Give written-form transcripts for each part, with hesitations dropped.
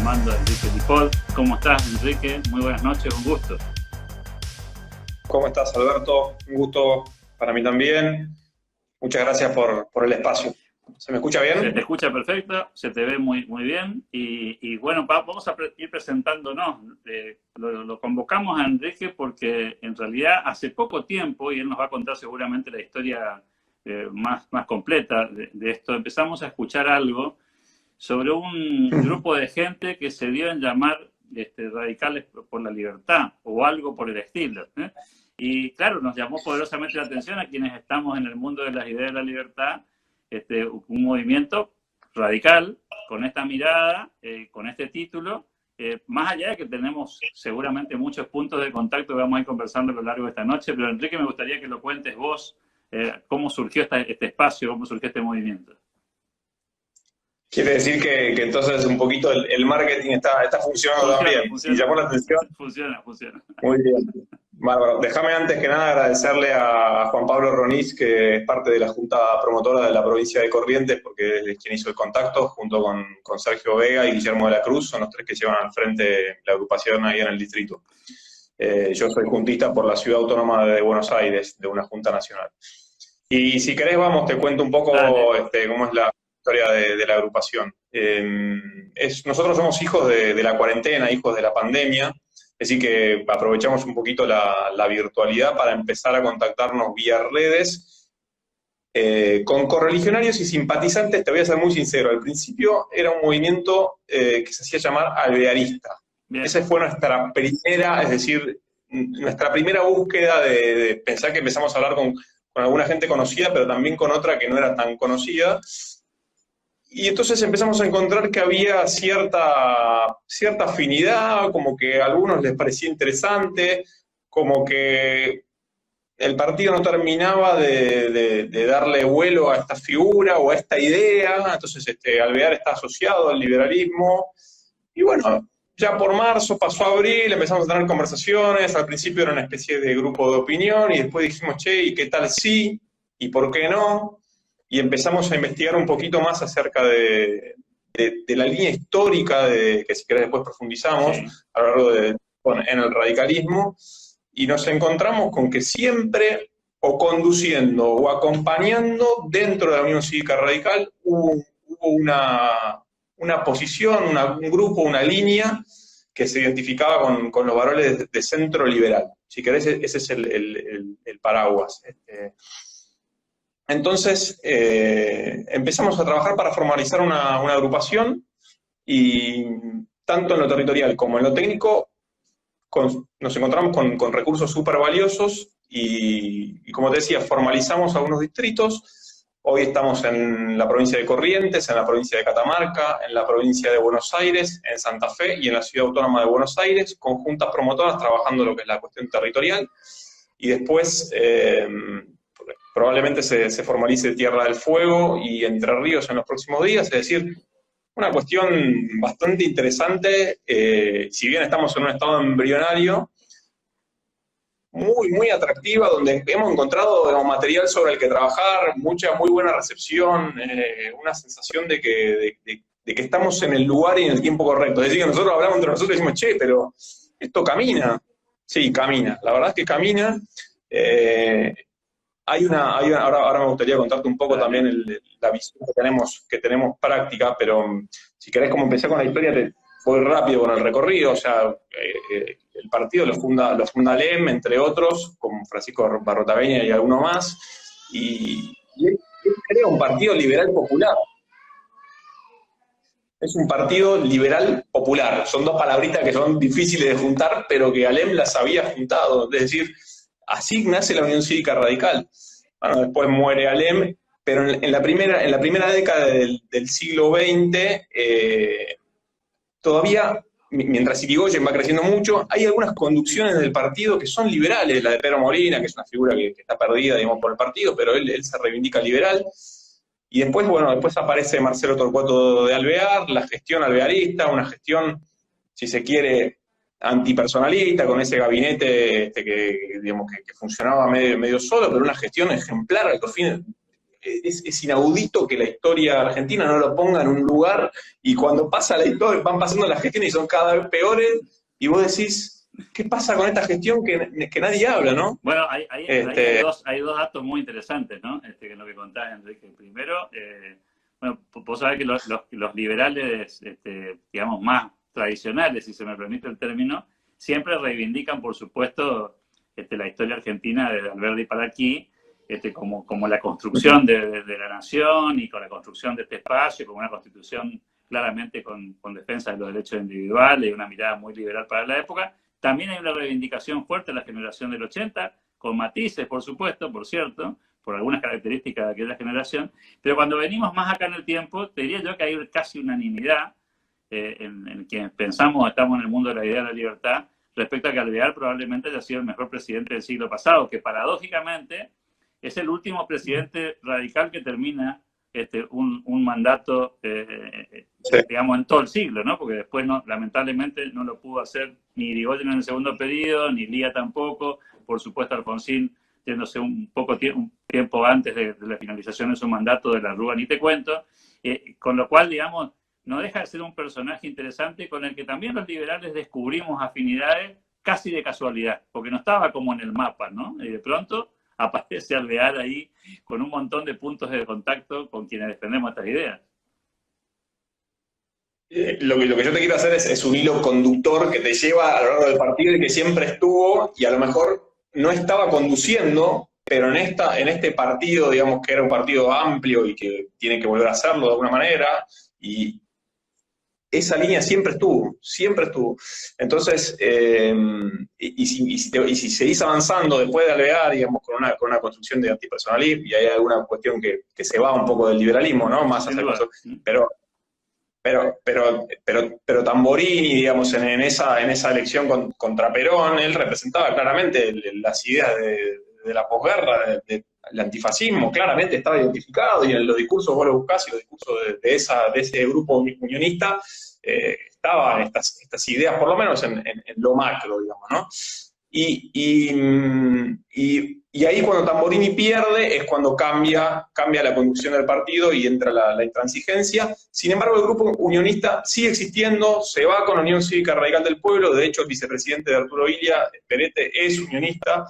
llamando a Enrique Dipol. ¿Cómo estás, Enrique? Muy buenas noches, un gusto. ¿Cómo estás, Alberto? Un gusto para mí también. Muchas gracias por el espacio. ¿Se me escucha Se te bien? escucha perfecto, se te ve muy bien. Y bueno, vamos a ir presentándonos. Lo convocamos a Enrique porque en realidad hace poco tiempo, y él nos va a contar seguramente la historia más completa de esto, empezamos a escuchar algo sobre un grupo de gente que se dio en llamar radicales por la libertad o algo por el estilo. Y claro, nos llamó poderosamente la atención a quienes estamos en el mundo de las ideas de la libertad, un movimiento radical con esta mirada, con este título, más allá de que tenemos seguramente muchos puntos de contacto que vamos a ir conversando a lo largo de esta noche, pero Enrique, me gustaría que lo cuentes vos, cómo surgió este espacio, cómo surgió este movimiento. Quiere decir que entonces un poquito el marketing está funcionando también. Si llamó la atención, Funciona. muy bien. Bárbaro. Déjame antes que nada agradecerle a Juan Pablo Ronís, que es parte de la Junta Promotora de la provincia de Corrientes, porque es quien hizo el contacto, junto con Sergio Vega y Guillermo de la Cruz, son los tres que llevan al frente la agrupación ahí en el distrito. Yo soy juntista por la Ciudad Autónoma de Buenos Aires, de una Junta Nacional. Y si querés, te cuento un poco cómo es la historia de la agrupación. Nosotros somos hijos de la cuarentena, hijos de la pandemia, así que aprovechamos un poquito la virtualidad para empezar a contactarnos vía redes con correligionarios y simpatizantes. Te voy a ser muy sincero, al principio era un movimiento que se hacía llamar alvearista. Bien. Esa fue nuestra primera, es decir, nuestra primera búsqueda de pensar que empezamos a hablar con alguna gente conocida, pero también con otra que no era tan conocida. Y entonces empezamos a encontrar que había cierta afinidad, como que a algunos les parecía interesante, como que el partido no terminaba de darle vuelo a esta figura o a esta idea. Entonces Alvear está asociado al liberalismo. Y bueno, ya por marzo pasó abril, empezamos a tener conversaciones. Al principio era una especie de grupo de opinión y después dijimos, che, ¿y qué tal sí? ¿Y por qué no? Y empezamos a investigar un poquito más acerca de la línea histórica, que si querés después profundizamos, sí, a lo largo en el radicalismo, y nos encontramos con que siempre, o conduciendo o acompañando dentro de la Unión Cívica Radical, hubo una posición, un grupo, una línea que se identificaba con los valores de centro liberal. Si querés, ese es el paraguas. Entonces, empezamos a trabajar para formalizar una agrupación y tanto en lo territorial como en lo técnico nos encontramos con recursos súper valiosos y, como te decía, formalizamos algunos distritos. Hoy estamos en la provincia de Corrientes, en la provincia de Catamarca, en la provincia de Buenos Aires, en Santa Fe y en la Ciudad Autónoma de Buenos Aires, con juntas promotoras trabajando lo que es la cuestión territorial. Y después probablemente se formalice Tierra del Fuego y Entre Ríos en los próximos días, es decir, una cuestión bastante interesante, si bien estamos en un estado embrionario, muy atractiva, donde hemos encontrado material sobre el que trabajar, muy buena recepción, una sensación de que estamos en el lugar y en el tiempo correcto. Es decir, que nosotros hablamos entre nosotros y decimos, che, pero esto camina. Sí, camina, la verdad es que camina. Ahora me gustaría contarte un poco también la visión que tenemos práctica, pero si querés, como empecé con la historia, te voy rápido con el recorrido. O sea, el partido lo funda Alem, entre otros, con Francisco Barrotaveña y alguno más, y él crea un partido liberal popular. Es un partido liberal popular. Son dos palabritas que son difíciles de juntar, pero que Alem las había juntado. Es decir, así nace la Unión Cívica Radical. Bueno, después muere Alem, pero en la primera década del siglo XX, todavía, mientras Irigoyen va creciendo mucho, hay algunas conducciones del partido que son liberales. La de Pedro Molina, que es una figura que está perdida, digamos, por el partido, pero él se reivindica liberal. Y después aparece Marcelo Torcuato de Alvear, la gestión alvearista, una gestión, si se quiere, antipersonalista, con ese gabinete que funcionaba medio solo, pero una gestión ejemplar a los fines, es inaudito que la historia argentina no lo ponga en un lugar, y cuando pasa la historia, van pasando las gestiones y son cada vez peores, y vos decís, ¿qué pasa con esta gestión que nadie habla, ¿no? Bueno, hay dos datos muy interesantes, ¿no? Que es lo que contás, Enrique. Primero, bueno, vos sabés que los liberales, digamos, más tradicionales, si se me permite el término, siempre reivindican, por supuesto, la historia argentina desde Alberdi para aquí, como la construcción de la nación y con la construcción de este espacio, como una constitución claramente con defensa de los derechos individuales y una mirada muy liberal para la época. También hay una reivindicación fuerte de la generación del 80, con matices, por supuesto, por cierto, por algunas características de aquella generación, pero cuando venimos más acá en el tiempo, te diría yo que hay casi unanimidad en quienes pensamos, estamos en el mundo de la idea de la libertad, respecto a que Alvear probablemente haya sido el mejor presidente del siglo pasado, que paradójicamente es el último presidente radical que termina un mandato, digamos, en todo el siglo, ¿no? Porque después, lamentablemente, no lo pudo hacer ni Irigoyen en el segundo periodo, ni Lía tampoco, por supuesto Alfonsín, yéndose un tiempo antes de la finalización de su mandato, de la Rúa, ni te cuento, con lo cual, digamos, no deja de ser un personaje interesante con el que también los liberales descubrimos afinidades casi de casualidad, porque no estaba como en el mapa, ¿no? Y de pronto aparece Alvear ahí con un montón de puntos de contacto con quienes defendemos estas ideas. Lo que yo te quiero hacer es un hilo conductor que te lleva a lo largo del partido y que siempre estuvo, y a lo mejor no estaba conduciendo, pero en este partido, digamos que era un partido amplio y que tiene que volver a hacerlo de alguna manera, y esa línea siempre estuvo, siempre estuvo. Entonces, y si seguís avanzando después de Alvear, digamos, con una construcción de antipersonalismo, y hay alguna cuestión que se va un poco del liberalismo, ¿no? Más hacia cosas, pero Tamborini, digamos, en esa elección contra Perón, él representaba claramente las ideas de la posguerra, el antifascismo, claramente estaba identificado, y en los discursos, vos lo buscás, y los discursos de ese grupo unionista, estaban estas ideas, por lo menos en lo macro, digamos, ¿no? Y ahí, cuando Tamborini pierde, es cuando cambia la conducción del partido y entra la intransigencia. Sin embargo, el grupo unionista sigue existiendo, se va con la Unión Cívica Radical del Pueblo. De hecho, el vicepresidente de Arturo Illia, Perete, es unionista,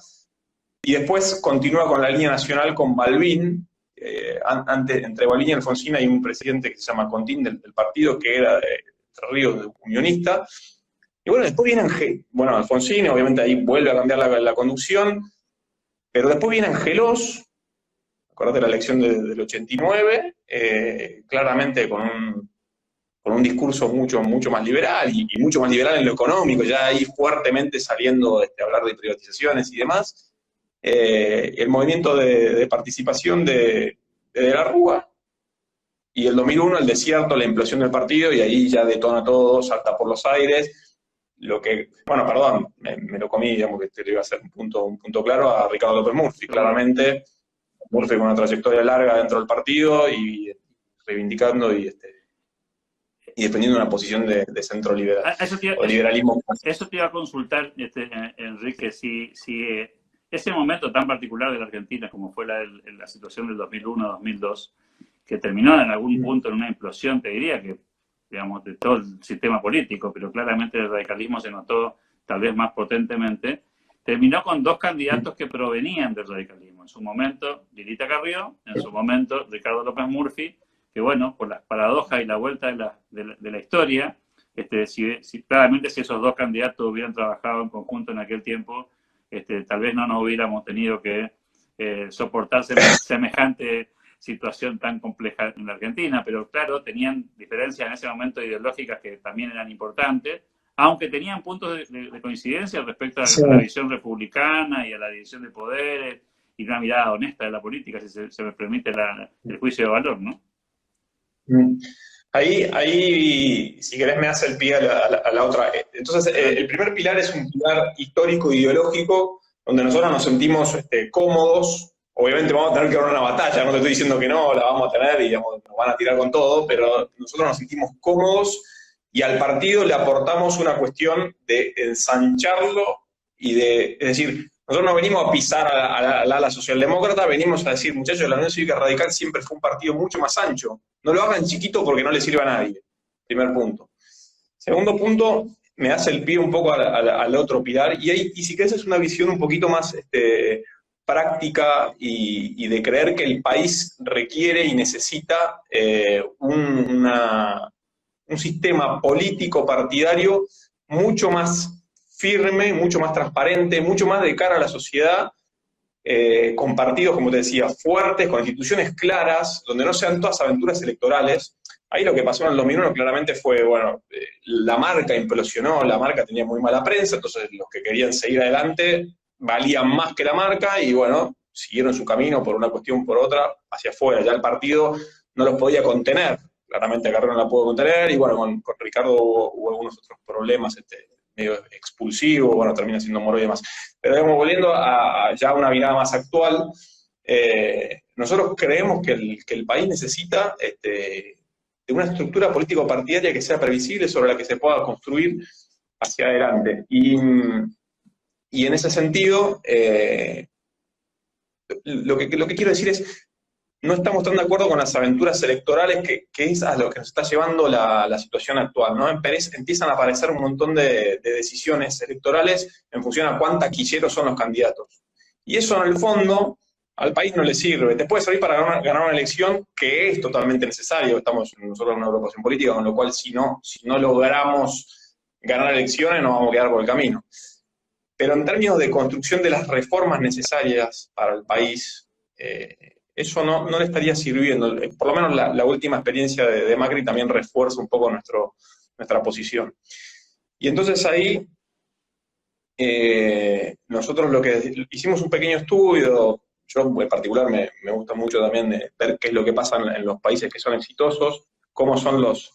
y después continúa con la línea nacional con Balbín. Entre Balbín y Alfonsín hay un presidente que se llama Contín del partido, que era de Entre Ríos, unionista. Y bueno, después viene Alfonsín, obviamente ahí vuelve a cambiar la conducción, pero después viene Angelós, acordate la elección del 89, claramente con un discurso mucho más liberal, y mucho más liberal en lo económico, ya ahí fuertemente saliendo a hablar de privatizaciones y demás. El movimiento de participación de la Rúa, y el 2001 el desierto, la implosión del partido, y ahí ya detona todo, salta por los aires. Me lo comí, digamos, que le iba a hacer un punto claro a Ricardo López Murphy. Claramente, Murphy con una trayectoria larga dentro del partido, y reivindicando y defendiendo una posición de centro liberal, o liberalismo. Eso te iba a consultar, Enrique, si ese momento tan particular de la Argentina, como fue la situación del 2001-2002, que terminó en algún punto en una implosión, te diría que, digamos, de todo el sistema político, pero claramente el radicalismo se notó tal vez más potentemente, terminó con dos candidatos que provenían del radicalismo. En su momento, Lilita Carrió, en su momento, Ricardo López Murphy, que bueno, por las paradojas y la vuelta de la historia, claramente si esos dos candidatos hubieran trabajado en conjunto en aquel tiempo, tal vez no nos hubiéramos tenido que soportar semejante situación tan compleja en la Argentina, pero claro, tenían diferencias en ese momento ideológicas que también eran importantes, aunque tenían puntos de coincidencia respecto a la visión republicana y a la división de poderes y una mirada honesta de la política, si se me permite el juicio de valor, ¿no? Ahí, si querés, me hace el pie a la otra. Entonces, el primer pilar es un pilar histórico-ideológico, donde nosotros nos sentimos cómodos. Obviamente vamos a tener que dar una batalla, no te estoy diciendo que no, la vamos a tener y, digamos, nos van a tirar con todo, pero nosotros nos sentimos cómodos, y al partido le aportamos una cuestión de ensancharlo, es decir, Nosotros no venimos a pisar al ala socialdemócrata, venimos a decir, muchachos, la Unión Cívica Radical siempre fue un partido mucho más ancho. No lo hagan chiquito porque no le sirve a nadie. Primer punto. Segundo punto, me hace el pie un poco al otro pilar, y si querés es una visión un poquito más práctica y de creer que el país requiere y necesita un sistema político partidario mucho más firme, mucho más transparente, mucho más de cara a la sociedad, con partidos, como te decía, fuertes, con instituciones claras, donde no sean todas aventuras electorales. Ahí lo que pasó en el 2001 claramente fue, bueno, la marca implosionó, la marca tenía muy mala prensa, entonces los que querían seguir adelante valían más que la marca y, bueno, siguieron su camino por una cuestión por otra hacia afuera. Ya el partido no los podía contener, claramente Carrera no la pudo contener, y bueno, con Ricardo hubo algunos otros problemas, medio expulsivo, bueno, termina siendo Moro y demás. Pero digamos, volviendo a ya una mirada más actual, nosotros creemos que el país necesita de una estructura político-partidaria que sea previsible, sobre la que se pueda construir hacia adelante. Y en ese sentido, lo que quiero decir es, no estamos tan de acuerdo con las aventuras electorales que es a lo que nos está llevando la situación actual, ¿no? Empiezan a aparecer un montón de decisiones electorales en función a cuán taquilleros son los candidatos. Y eso, en el fondo, al país no le sirve. Te puede servir para ganar una elección, que es totalmente necesario. Estamos nosotros en una agrupación política, con lo cual si no logramos ganar elecciones nos vamos a quedar por el camino. Pero en términos de construcción de las reformas necesarias para el país, eso no le estaría sirviendo. Por lo menos la última experiencia de Macri también refuerza un poco nuestra posición. Y entonces ahí nosotros lo que hicimos un pequeño estudio. Yo en particular me gusta mucho también ver qué es lo que pasa en los países que son exitosos, cómo son los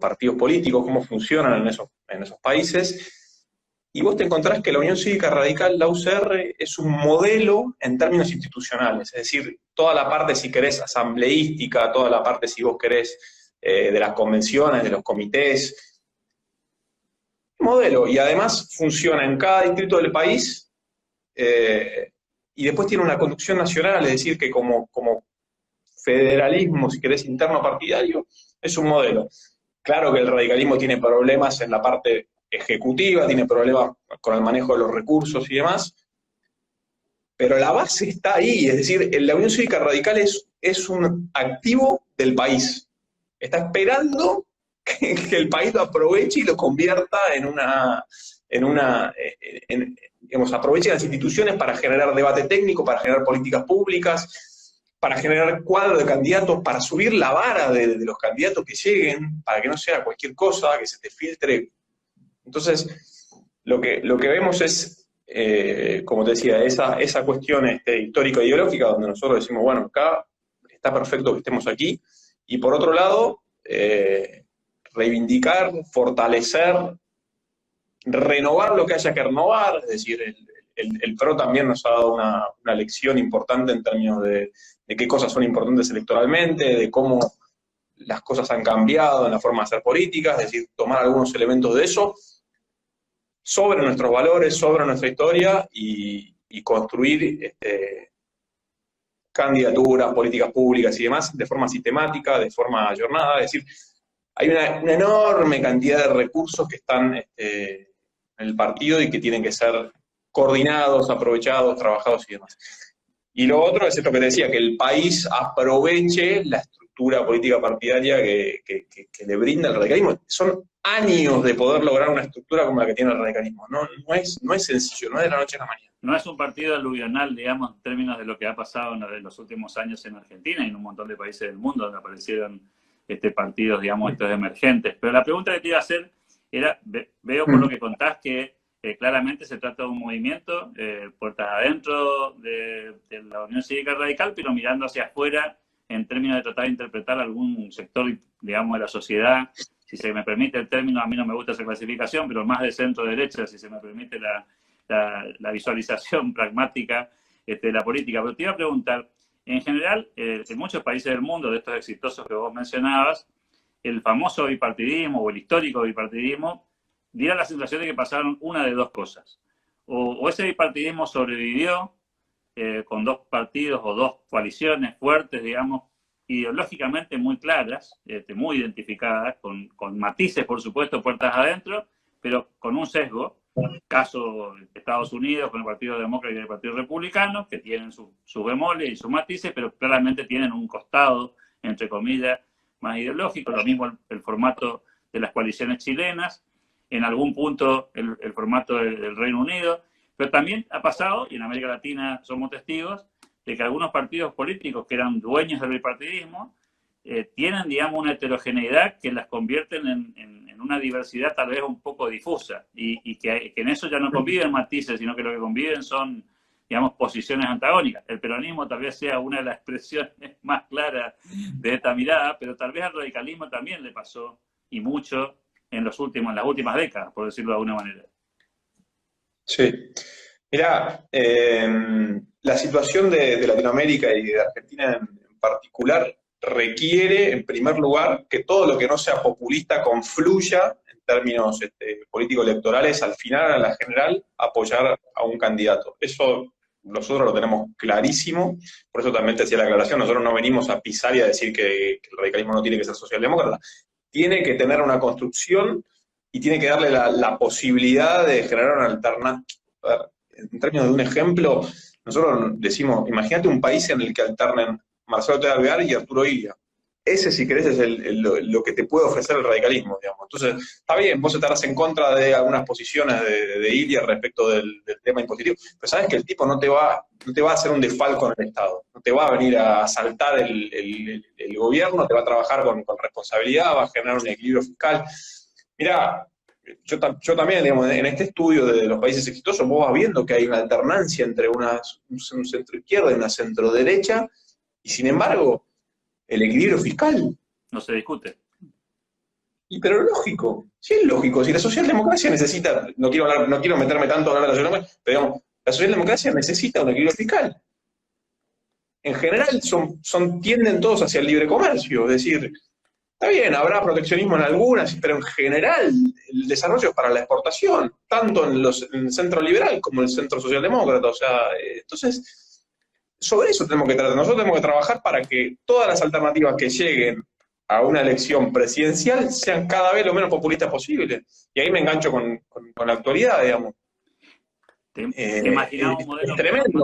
partidos políticos, cómo funcionan en esos países. Y vos te encontrás que la Unión Cívica Radical, la UCR, es un modelo en términos institucionales. Es decir, toda la parte, si querés, asambleística, toda la parte, si vos querés, de las convenciones, de los comités. Modelo. Y además funciona en cada distrito del país, y después tiene una conducción nacional, es decir, que como federalismo, si querés, interno partidario, es un modelo. Claro que el radicalismo tiene problemas en la parte ejecutiva, tiene problemas con el manejo de los recursos y demás, pero la base está ahí. Es decir, la Unión Cívica Radical es un activo del país. Está esperando que el país lo aproveche y lo convierta digamos, aproveche las instituciones para generar debate técnico, para generar políticas públicas, para generar cuadros de candidatos, para subir la vara de los candidatos que lleguen, para que no sea cualquier cosa, que se te filtre. Entonces, lo que vemos es, como te decía, esa cuestión histórico-ideológica, donde nosotros decimos, bueno, acá está perfecto que estemos aquí, y por otro lado, reivindicar, fortalecer, renovar lo que haya que renovar. Es decir, el PRO también nos ha dado una lección importante en términos de qué cosas son importantes electoralmente, de cómo las cosas han cambiado en la forma de hacer políticas, es decir, tomar algunos elementos de eso sobre nuestros valores, sobre nuestra historia, y construir candidaturas, políticas públicas y demás de forma sistemática, de forma ayornada. Es decir, hay una enorme cantidad de recursos que están en el partido y que tienen que ser coordinados, aprovechados, trabajados y demás. Y lo otro es esto que te decía, que el país aproveche la estructura política partidaria que le brinda el radicalismo. Son años de poder lograr una estructura como la que tiene el radicalismo. No es sencillo, no es de la noche a la mañana. No es un partido aluvional, digamos, en términos de lo que ha pasado en los últimos años en Argentina y en un montón de países del mundo donde aparecieron partidos, digamos, estos emergentes. Pero la pregunta que te iba a hacer era, veo por lo que contás que claramente se trata de un movimiento puertas adentro de la Unión Cívica Radical, pero mirando hacia afuera en términos de tratar de interpretar algún sector, digamos, de la sociedad. Si se me permite el término, a mí no me gusta esa clasificación, pero más de centro-derecha, si se me permite la visualización pragmática de la política. Pero te iba a preguntar, en general, en muchos países del mundo, de estos exitosos que vos mencionabas, el famoso bipartidismo o el histórico bipartidismo diera la sensación de que pasaron una de dos cosas. o ese bipartidismo sobrevivió con dos partidos o dos coaliciones fuertes, digamos, ideológicamente muy claras, muy identificadas, con matices, por supuesto, puertas adentro, pero con un sesgo. Caso de Estados Unidos con el Partido Demócrata y el Partido Republicano, que tienen sus bemoles y sus matices, pero claramente tienen un costado, entre comillas, más ideológico. Lo mismo el formato de las coaliciones chilenas, en algún punto el formato del Reino Unido, pero también ha pasado, y en América Latina somos testigos, de que algunos partidos políticos que eran dueños del bipartidismo tienen, digamos, una heterogeneidad que las convierten en una diversidad tal vez un poco difusa, y que en eso ya no conviven matices, sino que lo que conviven son, digamos, posiciones antagónicas. El peronismo tal vez sea una de las expresiones más claras de esta mirada, pero tal vez al radicalismo también le pasó, y mucho, en las últimas décadas, por decirlo de alguna manera. Sí. Mirá, la situación de Latinoamérica y de Argentina en particular requiere, en primer lugar, que todo lo que no sea populista confluya en términos político-electorales, al final, a la general, apoyar a un candidato. Eso nosotros lo tenemos clarísimo, por eso también te hacía la aclaración, nosotros no venimos a pisar y a decir que el radicalismo no tiene que ser socialdemócrata, tiene que tener una construcción y tiene que darle la posibilidad de generar una alternativa. En términos de un ejemplo, nosotros decimos, imagínate un país en el que alternen Marcelo T. Alvear y Arturo Illia. Ese, si querés, es lo que te puede ofrecer el radicalismo, digamos. Entonces, está bien, vos estarás en contra de algunas posiciones de Illia respecto del tema impositivo, pero sabes que el tipo no te va a hacer un desfalco en el Estado, no te va a venir a asaltar el gobierno, te va a trabajar con responsabilidad, va a generar un equilibrio fiscal. Mirá, yo también, digamos, en este estudio de los países exitosos, vos vas viendo que hay una alternancia entre un centro izquierda y una centro derecha, y sin embargo, el equilibrio fiscal. No se discute. Pero lógico, sí es lógico. Si la socialdemocracia necesita, no quiero meterme tanto a hablar de la socialdemocracia, pero digamos, la socialdemocracia necesita un equilibrio fiscal. En general, tienden todos hacia el libre comercio, es decir, está bien, habrá proteccionismo en algunas, pero en general el desarrollo es para la exportación, tanto en el centro liberal como en el centro socialdemócrata. O sea, entonces, sobre eso tenemos que tratar. Nosotros tenemos que trabajar para que todas las alternativas que lleguen a una elección presidencial sean cada vez lo menos populistas posible. Y ahí me engancho con la actualidad, digamos. ¿Te imaginás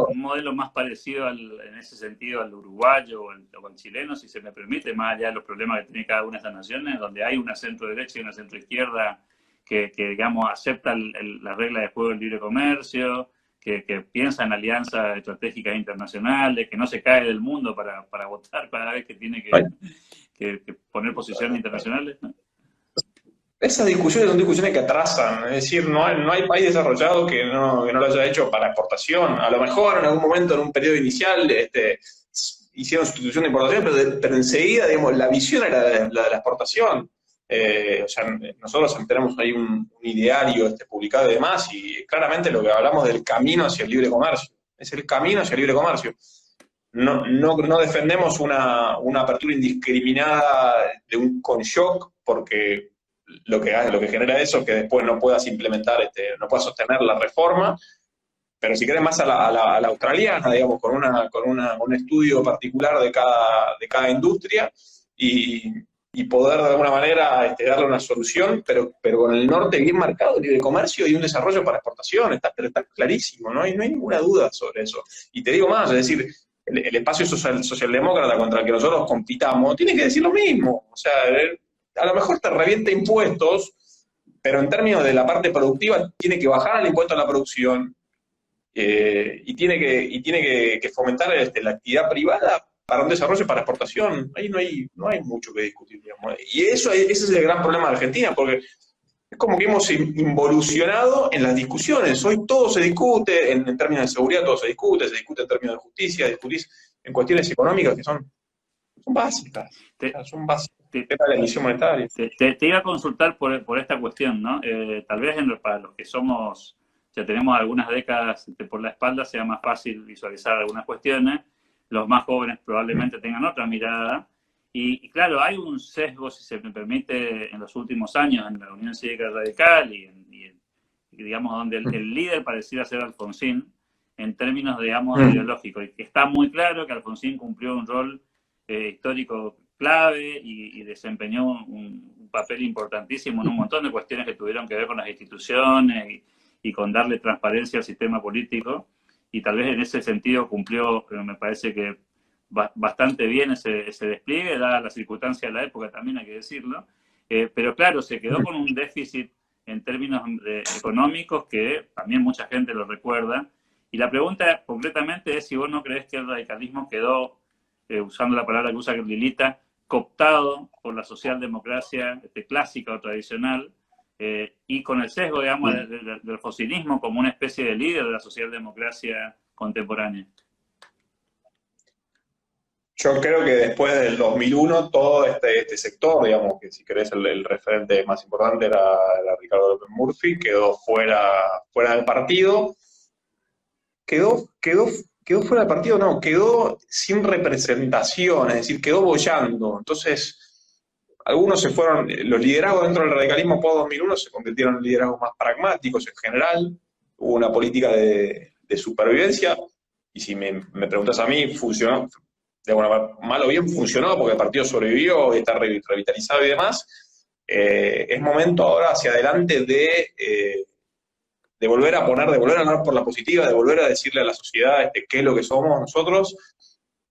un modelo más parecido en ese sentido al uruguayo o al chileno, si se me permite, más allá de los problemas que tiene cada una de estas naciones, donde hay una centro derecha y una centro izquierda que digamos, acepta las reglas de juego del libre comercio, que piensa en alianzas estratégicas internacionales, que no se cae del mundo para votar cada vez que tiene que poner posiciones internacionales, ¿no? Esas discusiones son discusiones que atrasan, es decir, no hay país desarrollado que no lo haya hecho para exportación. A lo mejor en algún momento, en un periodo inicial, hicieron sustitución de importación, pero enseguida, digamos, la visión era la de la exportación. O sea, nosotros tenemos ahí un ideario publicado y demás, y claramente lo que hablamos del camino hacia el libre comercio. Es el camino hacia el libre comercio. No defendemos una apertura indiscriminada de un con-shock, porque lo que genera eso es que después no puedas implementar, no puedas sostener la reforma, pero si querés más a la australiana, digamos, con un estudio particular de cada industria y poder de alguna manera darle una solución, pero con el norte bien marcado, libre comercio y un desarrollo para exportación, está clarísimo, no hay ninguna duda sobre eso. Y te digo más, es decir, el espacio socialdemócrata contra el que nosotros compitamos tiene que decir lo mismo, o sea, a lo mejor te revienta impuestos, pero en términos de la parte productiva tiene que bajar el impuesto a la producción y tiene que fomentar la actividad privada para un desarrollo para exportación. Ahí no hay mucho que discutir, digamos. Y ese es el gran problema de Argentina, porque es como que hemos involucionado en las discusiones. Hoy todo se discute, en términos de seguridad todo se discute en términos de justicia, discutís en cuestiones económicas que son básicas. Son básicas. La emisión monetaria. Te iba a consultar por esta cuestión, ¿no? Tal vez para los que ya tenemos algunas décadas por la espalda, sea más fácil visualizar algunas cuestiones. Los más jóvenes probablemente tengan otra mirada. Y claro, hay un sesgo, si se me permite, en los últimos años en la Unión Cívica Radical y digamos, donde el líder pareciera ser Alfonsín, en términos, digamos, ideológicos. Y está muy claro que Alfonsín cumplió un rol histórico clave y desempeñó un papel importantísimo en un montón de cuestiones que tuvieron que ver con las instituciones y con darle transparencia al sistema político. Y tal vez en ese sentido cumplió, me parece que bastante bien ese despliegue, dada la circunstancia de la época, también hay que decirlo. Pero claro, se quedó con un déficit en términos económicos que también mucha gente lo recuerda. Y la pregunta concretamente es si vos no crees que el radicalismo quedó, usando la palabra que usa Lilita, cooptado por la socialdemocracia clásica o tradicional, y con el sesgo, digamos, del fosilismo como una especie de líder de la socialdemocracia contemporánea. Yo creo que después del 2001 todo este sector, digamos, que si querés el referente más importante era Ricardo López Murphy, quedó fuera del partido. ¿Quedó fuera del partido? No, quedó sin representación, es decir, quedó boyando. Entonces, algunos se fueron, los liderazgos dentro del radicalismo post-2001 se convirtieron en liderazgos más pragmáticos en general, hubo una política de supervivencia, y si me preguntas a mí, funcionó, de alguna manera, mal o bien funcionó, porque el partido sobrevivió, está revitalizado y demás. Es momento ahora hacia adelante de volver a hablar por la positiva, de volver a decirle a la sociedad qué es lo que somos nosotros.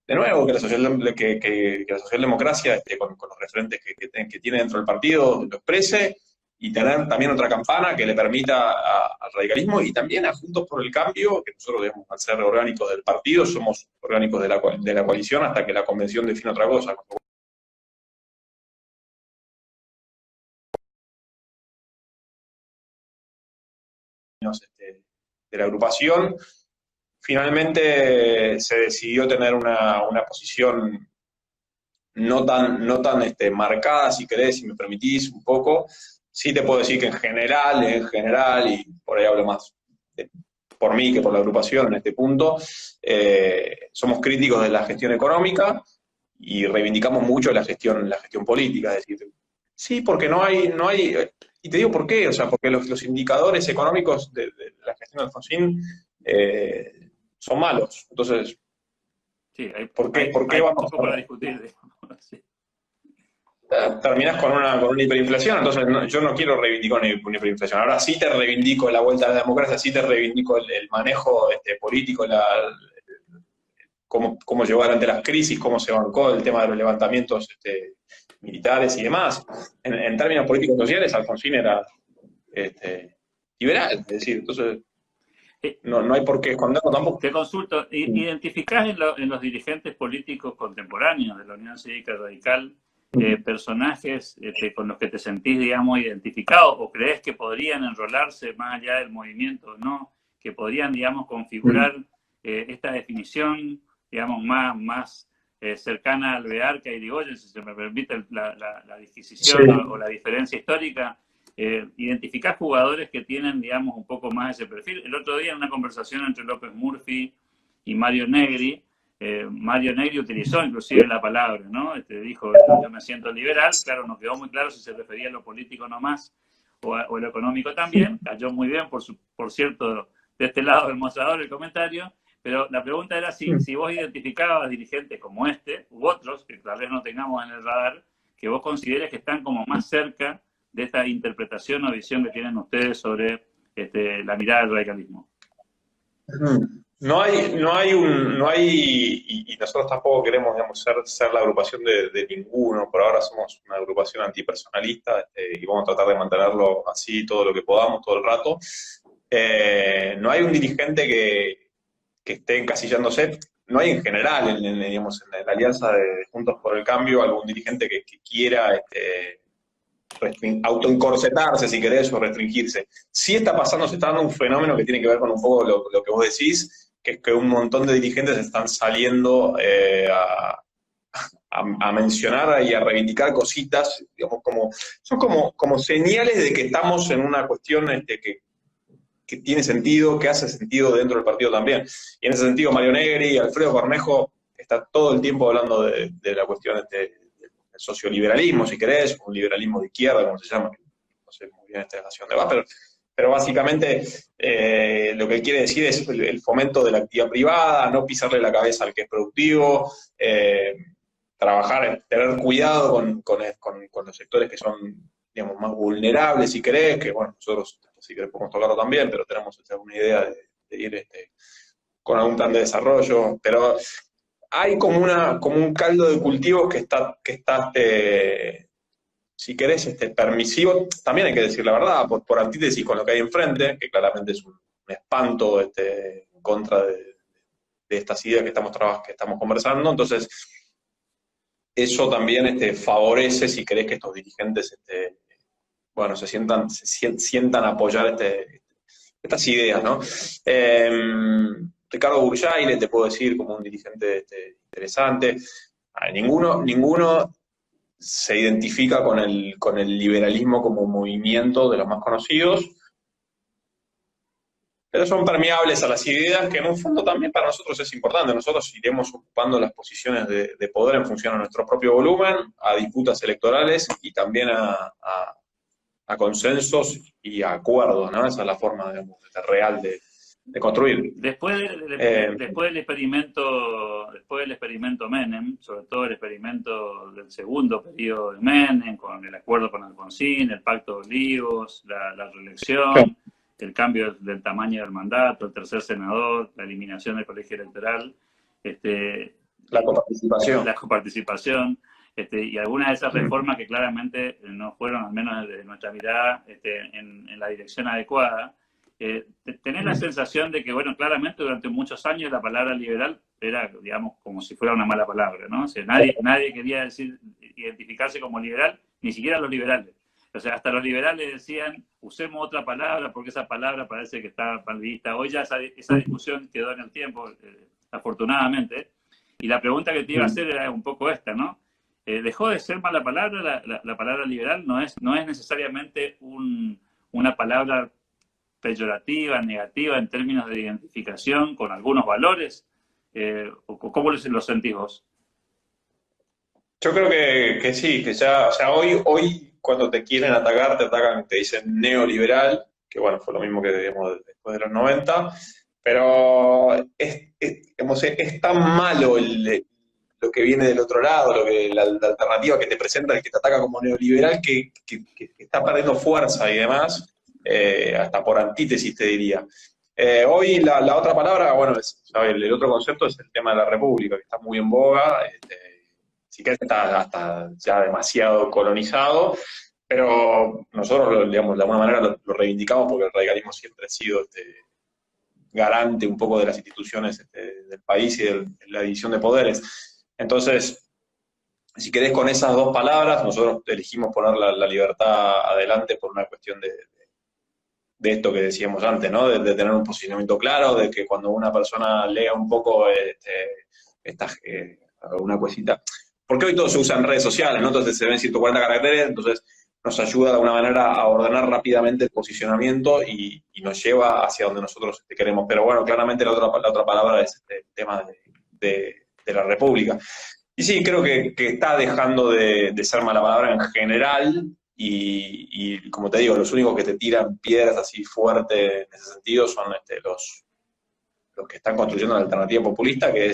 De nuevo, que la socialdemocracia, con los referentes que tiene dentro del partido, lo exprese, y tener también otra campana que le permita al radicalismo y también a Juntos por el Cambio, que nosotros, digamos, al ser orgánicos del partido, somos orgánicos de la coalición hasta que la convención define otra cosa. De la agrupación, finalmente se decidió tener una posición no tan marcada, si querés, si me permitís un poco. Sí te puedo decir que en general, y por ahí hablo más por mí que por la agrupación en este punto, somos críticos de la gestión económica y reivindicamos mucho la gestión política. Es decir, sí, porque no hay, y te digo por qué, o sea, porque los indicadores económicos de la gestión de Alfonsín son malos. Entonces, sí, ¿por qué vamos un poco para discutir, digamos, sí. Terminás con una hiperinflación, entonces yo no quiero reivindicar una hiperinflación. Ahora sí te reivindico la vuelta a la democracia, sí te reivindico el manejo político, cómo llevar ante las crisis, cómo se bancó el tema de los levantamientos militares y demás. En términos políticos sociales, Alfonsín era liberal, es decir, entonces no hay por qué esconderlo tampoco. Te consulto, ¿identificás en los dirigentes políticos contemporáneos de la Unión Cívica Radical personajes con los que te sentís, digamos, identificado, o crees que podrían enrolarse más allá del movimiento, ¿no? Que podrían, digamos, configurar esta definición, digamos, más cercana al Bearca y Irigoyen, si se me permite la disquisición, sí, o la diferencia histórica. ¿Identificás jugadores que tienen, digamos, un poco más ese perfil? El otro día en una conversación entre López Murphy y Mario Negri utilizó inclusive la palabra, ¿no? Dijo, yo me siento liberal. Claro, no quedó muy claro si se refería a lo político nomás o a lo económico también. Cayó muy bien, por cierto, de este lado del mostrador el comentario. Pero la pregunta era si vos identificabas dirigentes como u otros, que tal vez no tengamos en el radar, que vos consideres que están como más cerca de esta interpretación o visión que tienen ustedes sobre la mirada del radicalismo. No hay, y nosotros tampoco queremos, digamos, ser la agrupación de ninguno. Por ahora somos una agrupación antipersonalista y vamos a tratar de mantenerlo así todo lo que podamos, todo el rato. No hay un dirigente que esté encasillándose. No hay en general, digamos, en la alianza de Juntos por el Cambio, algún dirigente que quiera autoencorsetarse, si querés, o restringirse. Sí está pasando, se está dando un fenómeno que tiene que ver con un poco lo que vos decís, que es que un montón de dirigentes están saliendo a mencionar y a reivindicar cositas, digamos, son como señales de que estamos en una cuestión que tiene sentido, que hace sentido dentro del partido también. Y en ese sentido, Mario Negri y Alfredo Cornejo está todo el tiempo hablando de la cuestión del socioliberalismo, si querés, un liberalismo de izquierda, como se llama, no sé muy bien esta relación de va, pero pero básicamente lo que él quiere decir es el fomento de la actividad privada, no pisarle la cabeza al que es productivo, trabajar, tener cuidado con los sectores que son, digamos, más vulnerables, si querés, que bueno, nosotros, si querés, podemos tocarlo también, pero tenemos una idea de ir con algún plan de desarrollo, pero hay como un caldo de cultivos que está si querés, permisivo. También hay que decir la verdad, por antítesis con lo que hay enfrente, que claramente es un espanto en contra de estas ideas que estamos conversando. Entonces, eso también favorece, si querés, que estos dirigentes bueno, sientan apoyar estas ideas, ¿no? Ricardo Burjaile, te puedo decir, como un dirigente interesante. Ninguno se identifica con el liberalismo como movimiento de los más conocidos, pero son permeables a las ideas, que en un fondo también para nosotros es importante. Nosotros iremos ocupando las posiciones de poder en función a nuestro propio volumen, a disputas electorales y también a consensos y a acuerdos, ¿no? Esa es la forma, digamos, real de construir. Después del experimento Menem, sobre todo el experimento del segundo periodo de Menem, con el acuerdo con Alfonsín, el Pacto de Olivos, la reelección, el cambio del tamaño del mandato, el tercer senador, la eliminación del colegio electoral, la coparticipación. La coparticipación, y algunas de esas reformas que claramente no fueron, al menos desde nuestra mirada, en la dirección adecuada. Tenés la sensación de que, bueno, claramente durante muchos años la palabra liberal era, digamos, como si fuera una mala palabra, ¿no? O sea, nadie quería identificarse como liberal, ni siquiera los liberales. O sea, hasta los liberales decían, usemos otra palabra porque esa palabra parece que está mal vista. Hoy ya esa discusión quedó en el tiempo, afortunadamente. Y la pregunta que te iba a hacer era un poco esta, ¿no? ¿Dejó de ser mala palabra la palabra liberal? No es necesariamente una palabra peyorativa, negativa en términos de identificación con algunos valores? ¿Cómo lo sentís vos? Yo creo que sí, que ya, o sea, hoy cuando te quieren atacar, te atacan, te dicen neoliberal, que bueno, fue lo mismo que digamos, después de los 90, pero es tan malo lo que viene del otro lado, la alternativa que te presenta el que te ataca como neoliberal, que está perdiendo fuerza y demás. Hasta por antítesis te diría. Hoy la otra palabra, bueno, el otro concepto es el tema de la república, que está muy en boga, sí que está hasta ya demasiado colonizado, pero nosotros, digamos, de alguna manera lo reivindicamos porque el radicalismo siempre ha sido garante un poco de las instituciones del país y de la división de poderes. Entonces, si querés, con esas dos palabras, nosotros elegimos poner la libertad adelante por una cuestión de esto que decíamos antes, ¿no? De tener un posicionamiento claro, de que cuando una persona lea un poco alguna cosita, porque hoy todo se usa en redes sociales, ¿no? Entonces se ven 140 caracteres, entonces nos ayuda de alguna manera a ordenar rápidamente el posicionamiento y nos lleva hacia donde nosotros queremos. Pero bueno, claramente la otra palabra es el tema de la República. Y sí, creo que está dejando de ser mala palabra en general. Y como te digo, los únicos que te tiran piedras así fuerte en ese sentido son los que están construyendo la alternativa populista, que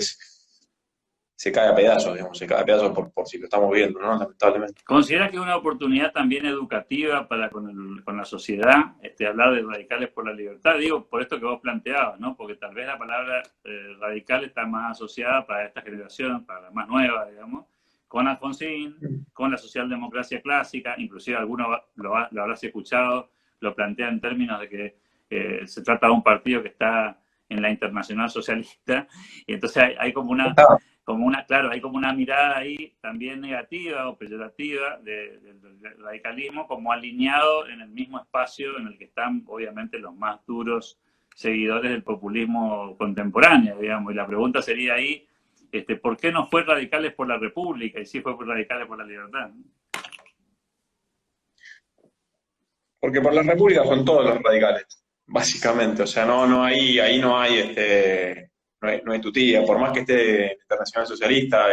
se cae a pedazos, digamos, se cae a pedazos por si lo estamos viendo, ¿no? Lamentablemente. ¿Considera que es una oportunidad también educativa con la sociedad hablar de radicales por la libertad? Digo, por esto que vos planteabas, ¿no? Porque tal vez la palabra radical está más asociada para esta generación, para la más nueva, digamos, con Alfonsín, con la socialdemocracia clásica, inclusive alguno lo habrás escuchado, lo plantea en términos de que se trata de un partido que está en la Internacional Socialista, y entonces hay como una mirada ahí también negativa o peyorativa del radicalismo, como alineado en el mismo espacio en el que están obviamente los más duros seguidores del populismo contemporáneo, digamos, y la pregunta sería ahí, ¿por qué no fue Radicales por la República y sí fue por Radicales por la Libertad? Porque por la República son todos los radicales, básicamente. O sea, ahí no hay tutía. Por más que esté la Internacional Socialista,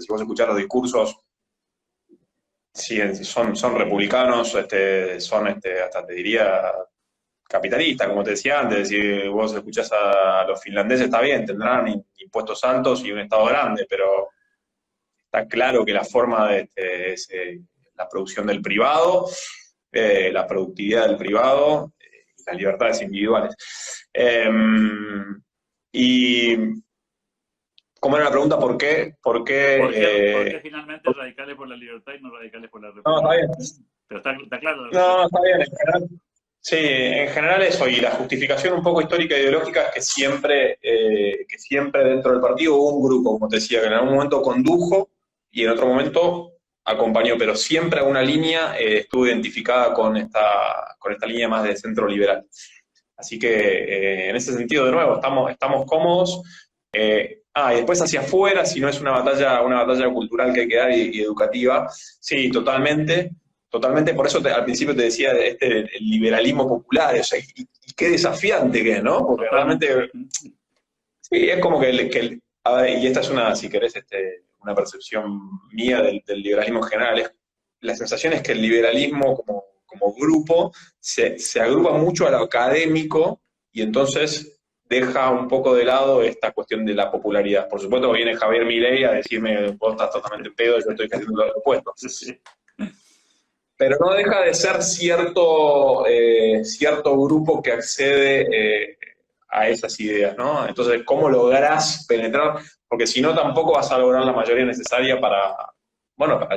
si vos escuchás los discursos, sí, son republicanos, son, hasta te diría, capitalistas, como te decía antes. Si vos escuchás a los finlandeses, está bien, tendrán impuestos altos y un Estado grande, pero está claro que la forma es la producción del privado, la productividad del privado y las libertades individuales. Y, ¿cómo era la pregunta? ¿Por qué? ¿Por qué finalmente radicales por la libertad y no radicales por la No, está república? bien. Pero está claro la No, respuesta. está bien. Sí, en general eso, y la justificación un poco histórica e ideológica es que siempre dentro del partido hubo un grupo, como te decía, que en algún momento condujo y en otro momento acompañó, pero siempre una línea estuvo identificada con esta línea más de centro liberal. Así que en ese sentido, de nuevo, estamos cómodos. Y después hacia afuera, si no es una batalla cultural que hay que dar y educativa, sí, totalmente. Totalmente, por eso al principio te decía el liberalismo popular, o sea, y qué desafiante que es, ¿no? Porque Totalmente. realmente, sí, es como a ver, y esta es si querés, una percepción mía del liberalismo en general, la sensación es que el liberalismo como grupo se agrupa mucho a lo académico y entonces deja un poco de lado esta cuestión de la popularidad. Por supuesto, viene Javier Milei a decirme, vos estás totalmente en pedo, yo estoy haciendo lo opuesto. Sí. Pero no deja de ser cierto grupo que accede a esas ideas, ¿no? Entonces, ¿cómo lográs penetrar? Porque si no, tampoco vas a lograr la mayoría necesaria para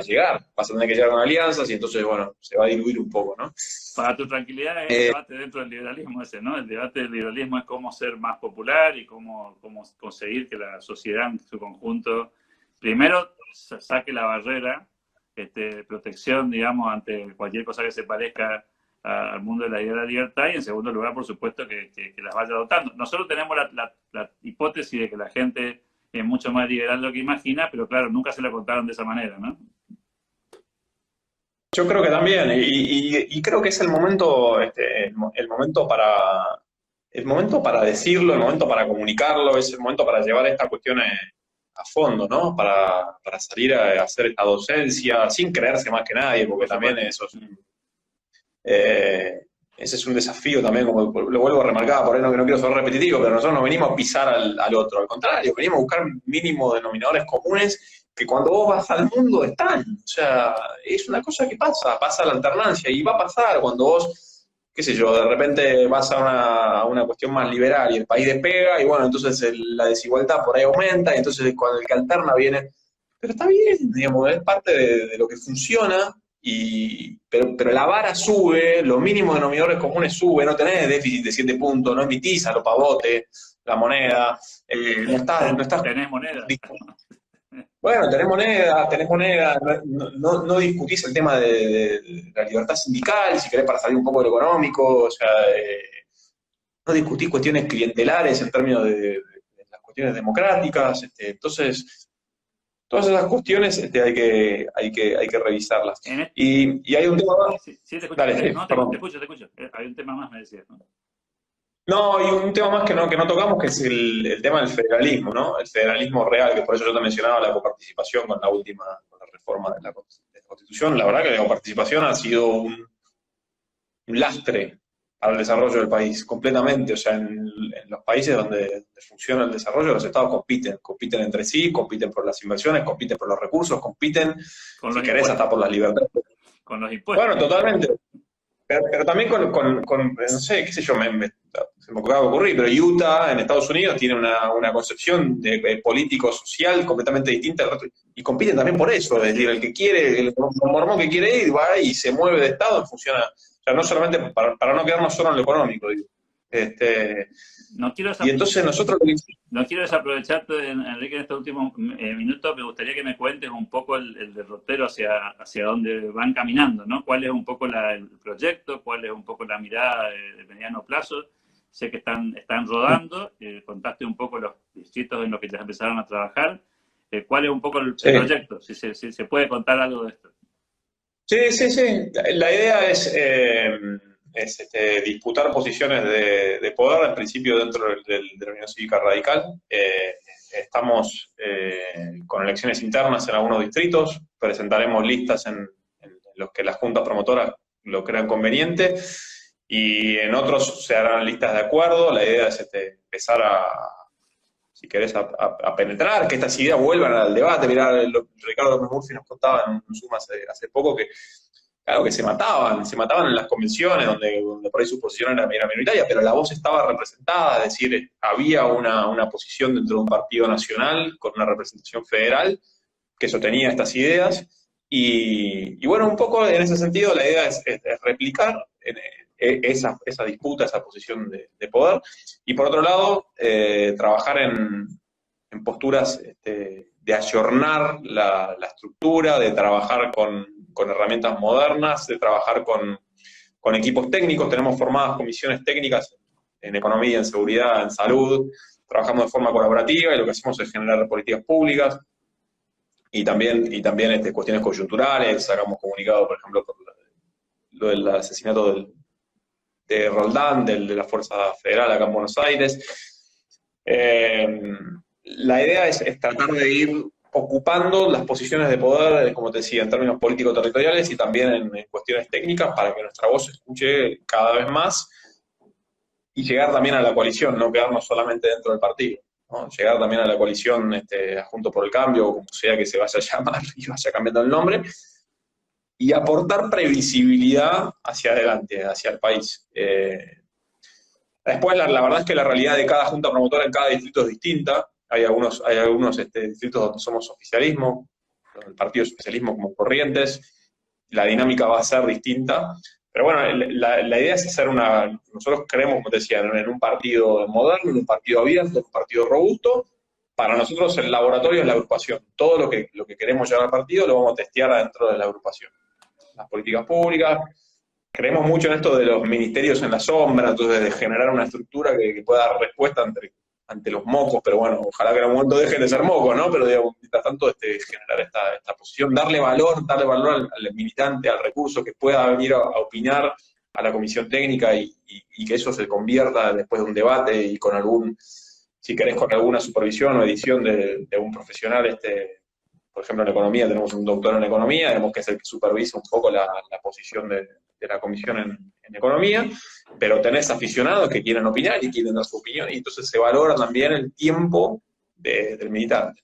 llegar. Vas a tener que llegar con alianzas y entonces, bueno, se va a diluir un poco, ¿no? Para tu tranquilidad es el debate dentro del liberalismo ese, ¿no? El debate del liberalismo es cómo ser más popular y cómo conseguir que la sociedad en su conjunto, primero, saque la barrera, protección, digamos, ante cualquier cosa que se parezca al mundo de la idea de la libertad, y en segundo lugar, por supuesto, que las vaya adoptando. Nosotros tenemos la hipótesis de que la gente es mucho más liberal de lo que imagina, pero claro, nunca se la contaron de esa manera, ¿no? Yo creo que también, y creo que es el momento para decirlo, el momento para comunicarlo, es el momento para llevar estas cuestiones a fondo, ¿no? Para salir a hacer esta docencia sin creerse más que nadie, porque también ese es un desafío también, como lo vuelvo a remarcar, por ahí no quiero ser repetitivo, pero nosotros no venimos a pisar al otro, al contrario, venimos a buscar mínimo denominadores comunes que cuando vos vas al mundo están. O sea, es una cosa que pasa la alternancia y va a pasar cuando vos, qué sé yo, de repente vas a una cuestión más liberal y el país despega y bueno, entonces la desigualdad por ahí aumenta y entonces cuando el que alterna viene, pero está bien, digamos, es parte de lo que funciona. Pero la vara sube, los mínimos denominadores comunes suben, no tenés déficit de 7 puntos, no emitís a lo pavote la moneda, no estás. Tenés moneda. Bueno, tenés moneda, no discutís el tema de la libertad sindical, si querés para salir un poco de lo económico, o sea, no discutís cuestiones clientelares en términos de las cuestiones democráticas, entonces todas esas cuestiones hay que revisarlas. Y hay un tema más. Sí, te escucho. Dale, No, te perdón. escucho. Hay un tema más, me decías, ¿no? No, y un tema más que no tocamos, que es el tema del federalismo, ¿no? El federalismo real, que por eso yo te mencionaba la coparticipación con la reforma de la Constitución. La verdad que la coparticipación ha sido un lastre para el desarrollo del país, completamente. O sea, en los países donde funciona el desarrollo, los estados compiten entre sí, compiten por las inversiones, compiten por los recursos, compiten, si querés, hasta por las libertades. Con los impuestos. Bueno, totalmente. Pero también no sé, qué sé yo, se me acaba de ocurrir, pero Utah, en Estados Unidos, tiene una concepción de político-social completamente distinta y compiten también por eso. Es decir, el que quiere, el mormón que quiere ir, va y se mueve de estado en función o sea, no solamente para no quedarnos solo en lo económico, digo. Y entonces nosotros... No quiero desaprovecharte, Enrique, en este último minuto. Me gustaría que me cuentes un poco el derrotero hacia dónde van caminando, ¿no? ¿Cuál es un poco el proyecto? ¿Cuál es un poco la mirada de mediano plazo? Sé que están rodando, contaste un poco los distritos en los que ya empezaron a trabajar. ¿Cuál es un poco el proyecto? Si se puede contar algo de esto. Sí. La idea es disputar posiciones de poder, en principio dentro de la Unión Cívica Radical. Estamos con elecciones internas en algunos distritos, presentaremos listas en los que las juntas promotoras lo crean conveniente, y en otros se harán listas de acuerdo. La idea es empezar si querés, a penetrar, que estas ideas vuelvan al debate. Mirá, Ricardo Gómez Murphy nos contaba en un Zoom hace poco que, claro, que se mataban en las convenciones donde por ahí su posición era minoritaria, pero la voz estaba representada, es decir, había una posición dentro de un partido nacional con una representación federal que sostenía estas ideas, y bueno, un poco en ese sentido la idea es replicar esa disputa, esa posición de poder, y por otro lado, trabajar en posturas de ayornar la estructura, de trabajar con herramientas modernas, de trabajar con equipos técnicos. Tenemos formadas comisiones técnicas en economía, en seguridad, en salud. Trabajamos de forma colaborativa y lo que hacemos es generar políticas públicas y también cuestiones coyunturales. Sacamos comunicado, por ejemplo, por lo del asesinato de Roldán, de la Fuerza Federal acá en Buenos Aires. La idea es tratar de ir ocupando las posiciones de poder, como te decía, en términos político-territoriales y también en cuestiones técnicas, para que nuestra voz se escuche cada vez más y llegar también a la coalición, no quedarnos solamente dentro del partido, ¿no? Llegar también a la coalición Juntos por el Cambio, o como sea que se vaya a llamar y vaya cambiando el nombre, y aportar previsibilidad hacia adelante, hacia el país. Después, la verdad es que la realidad de cada junta promotora en cada distrito es distinta. Hay algunos distritos donde somos oficialismo, donde el partido es oficialismo como Corrientes. La dinámica va a ser distinta. Pero bueno, la idea es hacer nosotros creemos, como te decía, en un partido moderno, en un partido abierto, en un partido robusto. Para nosotros el laboratorio es la agrupación. Todo lo que queremos llevar al partido lo vamos a testear adentro de la agrupación. Las políticas públicas. Creemos mucho en esto de los ministerios en la sombra, entonces de generar una estructura que pueda dar respuesta ante los mocos, pero bueno, ojalá que en algún momento dejen de ser mocos, ¿no? Pero digamos, mientras tanto, generar esta posición, darle valor al militante, al recurso, que pueda venir a opinar a la comisión técnica y que eso se convierta después de un debate y con si querés, con alguna supervisión o edición de un profesional. Por ejemplo, en economía tenemos un doctor en economía, digamos, que es el que supervisa un poco la posición de la comisión en economía, pero tenés aficionados que quieren opinar y quieren dar su opinión, y entonces se valora también el tiempo del militante.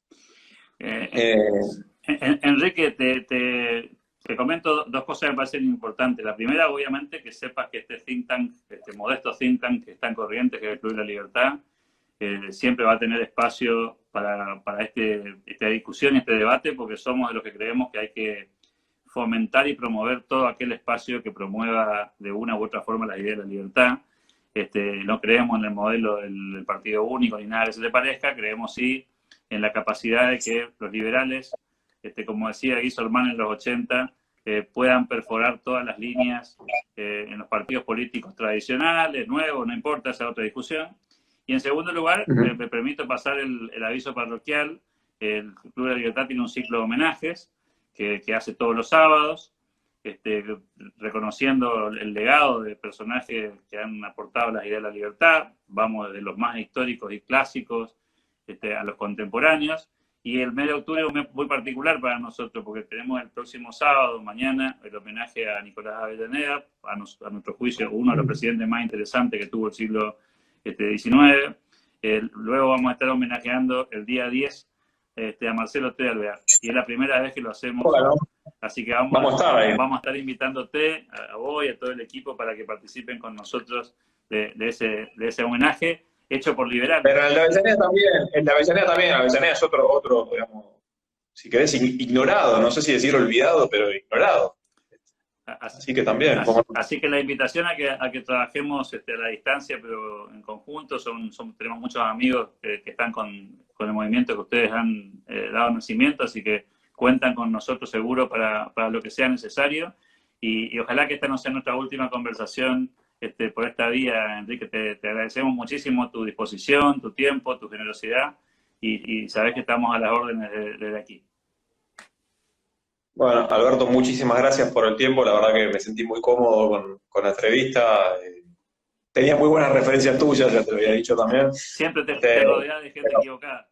Enrique, te comento dos cosas que me parecen importantes. La primera, obviamente, que sepas que este think tank, este modesto think tank que está en Corrientes, que es el Club de la Libertad, siempre va a tener espacio para esta discusión y este debate, porque somos de los que creemos que hay que fomentar y promover todo aquel espacio que promueva de una u otra forma la idea de la libertad. No creemos en el modelo del partido único ni nada que se le parezca, creemos sí en la capacidad de que los liberales, como decía Guy Sorman en los 80, puedan perforar todas las líneas en los partidos políticos tradicionales, nuevos, no importa, esa otra discusión. Y en segundo lugar, me permito pasar el aviso parroquial. El Club de la Libertad tiene un ciclo de homenajes que hace todos los sábados, reconociendo el legado de personajes que han aportado la idea de la libertad. Vamos desde los más históricos y clásicos a los contemporáneos. Y el mes de octubre es un mes muy particular para nosotros, porque tenemos el próximo sábado, mañana, el homenaje a Nicolás Avellaneda, a nuestro juicio, uno de los presidentes más interesantes que tuvo el siglo XIX. Luego vamos a estar homenajeando el día 10 a Marcelo T. Alvear. Y es la primera vez que lo hacemos. Bueno, así que vamos a estar invitándote a vos y a todo el equipo para que participen con nosotros de ese homenaje hecho por liberales. Pero en la Avellaneda también, Avellaneda es otro, digamos, si querés, ignorado, no sé si decir olvidado, pero ignorado. Así que también. Así que la invitación a que trabajemos a la distancia, pero en conjunto. Tenemos muchos amigos que están con el movimiento que ustedes han dado nacimiento, así que cuentan con nosotros seguro para lo que sea necesario. Y ojalá que esta no sea nuestra última conversación por esta vía, Enrique. Te agradecemos muchísimo tu disposición, tu tiempo, tu generosidad, y sabés que estamos a las órdenes desde aquí. Bueno, Alberto, muchísimas gracias por el tiempo. La verdad que me sentí muy cómodo con la entrevista. Tenía muy buenas referencias tuyas, ya te lo había dicho también. Siempre te rodeas de gente equivocada.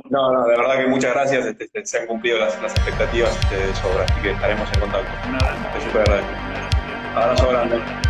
No, no, de verdad que muchas gracias, se han cumplido las expectativas de sobra, así que estaremos en contacto. Un abrazo. Te súper agradezco. Abrazo grande.